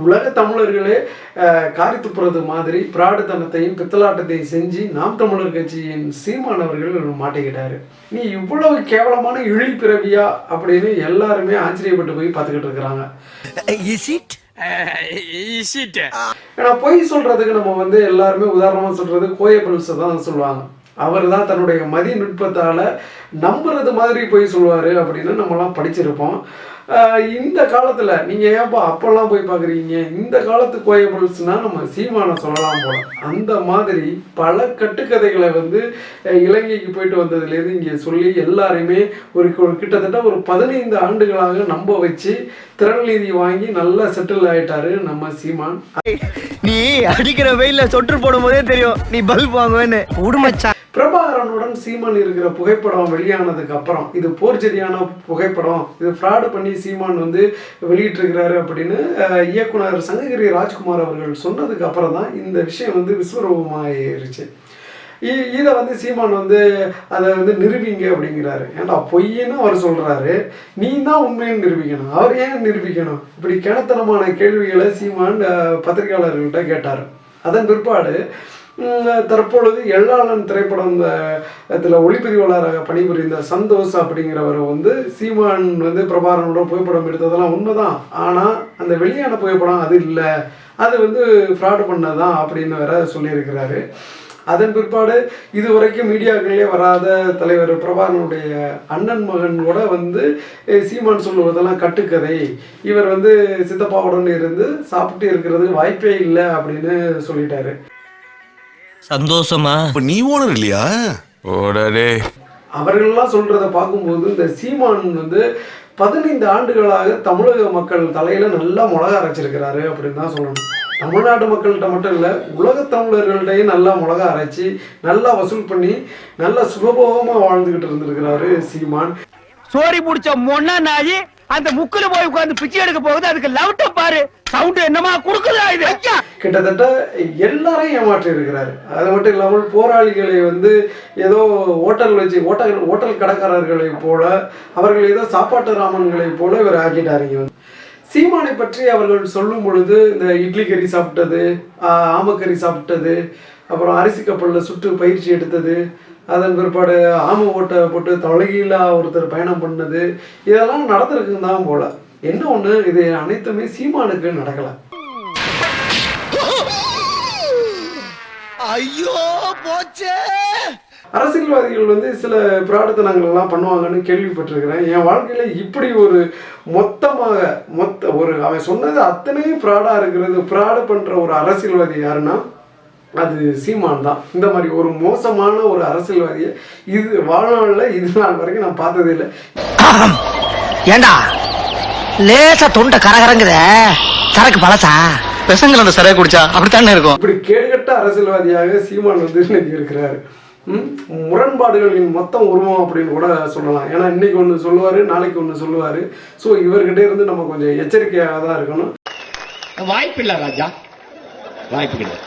உலக தமிழர்களே காரி துப்புறது மாதிரி பிராடுத்தனத்தையும் பித்தலாட்டத்தையும் செஞ்சு நாம் தமிழர் கட்சியின் சீமானவர்கள் மாட்டிக்கிட்டாரு. நீ இவ்வளவு கேவலமான இழி பிறவியா அப்படின்னு எல்லாருமே ஆச்சரியப்பட்டு போய் பார்த்துக்கிட்டு இருக்கிறாங்க. ஏன்னா பொய் சொல்றதுக்கு நம்ம எல்லாருமே உதாரணமா சொல்றது கோயபிள்ஸ் தான் சொல்லுவாங்க. அவர் தான் தன்னுடைய மதி நுட்பத்தால் நம்புறது மாதிரி போய் சொல்லுவார் அப்படின்னு நம்மலாம் படிச்சிருப்போம். இந்த காலத்தில் நீங்கள் ஏன்ப்பா அப்போல்லாம் போய் பார்க்குறீங்க, இந்த காலத்து கோயபிள்ஸ்னால் நம்ம சீமானை சொல்லலாம் போல. அந்த மாதிரி பல கட்டுக்கதைகளை இலங்கைக்கு போயிட்டு வந்ததுலேருந்து இங்கே சொல்லி எல்லாரையுமே ஒரு கிட்டத்தட்ட ஒரு 15 ஆண்டுகளாக நம்ப வச்சு திறன் நீதி வாங்கி நல்லா செட்டில் ஆகிட்டாரு நம்ம சீமான். நீ அடிக்கிற வெயில சொட்டு போடும் போதே தெரியும் நீ பல்ப் வாங்குவேன்னு. உடுமச்சா பிரபாகரனுடன் சீமான் இருக்கிற புகைப்படம் வெளியானதுக்கு அப்புறம் இது போர்ஜரியான புகைப்படம், இது ஃப்ராடு பண்ணி சீமான் வெளியிட்டிருக்கிறாரு அப்படின்னு இயக்குனர் சங்ககிரி ராஜ்குமார் அவர்கள் சொன்னதுக்கு அப்புறம் தான் இந்த விஷயம் விஸ்வரூபமாயிருச்சு. இதை சீமான் அதை நிரூபிங்க அப்படிங்கிறாரு. ஏன்டா பொய்ன்னு அவர் சொல்கிறாரு, நீ தான் உண்மைன்னு நிரூபிக்கணும். அவர் ஏன் நிரூபிக்கணும்? இப்படி கிணத்தனமான கேள்விகளை சீமான் பத்திரிகையாளர்கள்ட்ட கேட்டார். அதன் பிற்பாடு தற்பொழுது எள்ளாளன் திரைப்படம் ஒளிப்பதிவாளராக பணிபுரிந்த சந்தோஷ் அப்படிங்கிறவர் சீமான் பிரபாகரனோட புகைப்படம் எடுத்ததெல்லாம் உண்மைதான், ஆனால் அந்த வெளியான புகைப்படம் அது இல்லை, அது ஃப்ராடு பண்ணதான் அப்படின்னு வேற சொல்லியிருக்கிறாரு. அதன் பிற்பாடு இதுவரைக்கும் மீடியாக்களே வராத தலைவர் பிரபாகரனுடைய அண்ணன் மகன் கூட சீமான் சொல்லுவதெல்லாம் கட்டுக்கதை, இவர் சித்தப்பாவுடன் இருந்து சாப்பிட்டு இருக்கிறது வாய்ப்பே இல்லை அப்படின்னு சொல்லிட்டாரு. சந்தோஷமா நீ ஓனர் இல்லையா? அவர்கள்லாம் சொல்றத பார்க்கும்போது இந்த சீமான் 15 ஆண்டுகளாக தமிழக மக்கள் தலையில நல்லா மிளகா அரைச்சிருக்கிறாரு அப்படின்னு தான் சொல்லணும். தமிழ்நாட்டு மக்கள்கிட்ட மட்டும் இல்லை, உலக தமிழர்கள்டையும் நல்லா மிளகா அரைச்சி நல்லா வசூல் பண்ணி நல்லா சுகபோகமாக வாழ்ந்துகிட்டு இருந்திருக்கிறாரு சீமான். சோரி முடிச்ச மொன்னா நாயி அந்த முக்குல போய் உட்கார்ந்து பிச்சை எடுக்க போகுது, அதுக்கு லவுட்ட பாரு, சவுண்ட் என்னமா குடுக்குதா இது. கிட்டத்தட்ட எல்லாரையும் ஏமாற்றி இருக்கிறாரு. அது மட்டும் இல்லாமல் போராளிகளை ஏதோ ஓட்டல் கடைக்காரர்களை போல, அவர்கள் ஏதோ சாப்பாட்டு ராமன்களை போல இவர் ஆக்கிட்டாருங்க. சீமானை பற்றி அவர்கள் சொல்லும் பொழுது இந்த இட்லி கறி சாப்பிட்டது, ஆமக்கறி சாப்பிட்டது, அப்புறம் அரிசி கப்பலில் சுட்டு பயிற்சி எடுத்தது, அதன் பிற்பாடு ஆமை ஓட்டை போட்டு தலைகீழாக ஒருத்தர் பயணம் பண்ணது, இதெல்லாம் நடந்திருக்குன்னு தான் போல. என்ன ஒன்று, இது அனைத்துமே சீமானுக்கு நடக்கலை. ஐயோ போச்சே. அரசியல்வாதிகள் சில பிரார்த்தனங்கள் எல்லாம் பண்ணுவாங்கன்னு கேள்விப்பட்டிருக்கிறேன். என் வாழ்க்கையில் இப்படி ஒரு அவன் சொன்னது அத்தனையும் ஃப்ராடாக இருக்கிறது, ஃப்ராடு பண்ணுற ஒரு அரசியல்வாதி யாருன்னா அது சீமான் தான். இந்த மாதிரி ஒரு மோசமான ஒரு அரசியல்வாதியை இது வாழ்நாளில் இது நாள் வரைக்கும் நான் பார்த்ததே இல்லை. ஏண்டா லேசா தொண்டை கரகரங்குத சரக்கு பழசா பெசங்கள் அந்த சரக்கு குடிச்சா அப்படித்தானே இருக்கும். இப்படி கேடுகட்ட அரசியல்வாதியாக சீமான் இன்னைக்கு இருக்கிறாரு. முரண்பாடுகளின் மொத்தம் உருவம் அப்படின்னு கூட சொல்லலாம். ஏன்னா இன்னைக்கு ஒன்று சொல்லுவார், நாளைக்கு ஒன்று சொல்லுவார். ஸோ இவர்கிட்ட இருந்து நம்ம கொஞ்சம் எச்சரிக்கையாக தான் இருக்கணும். வாய்ப்பில்லை ராஜா, வாய்ப்பு கிடையாது.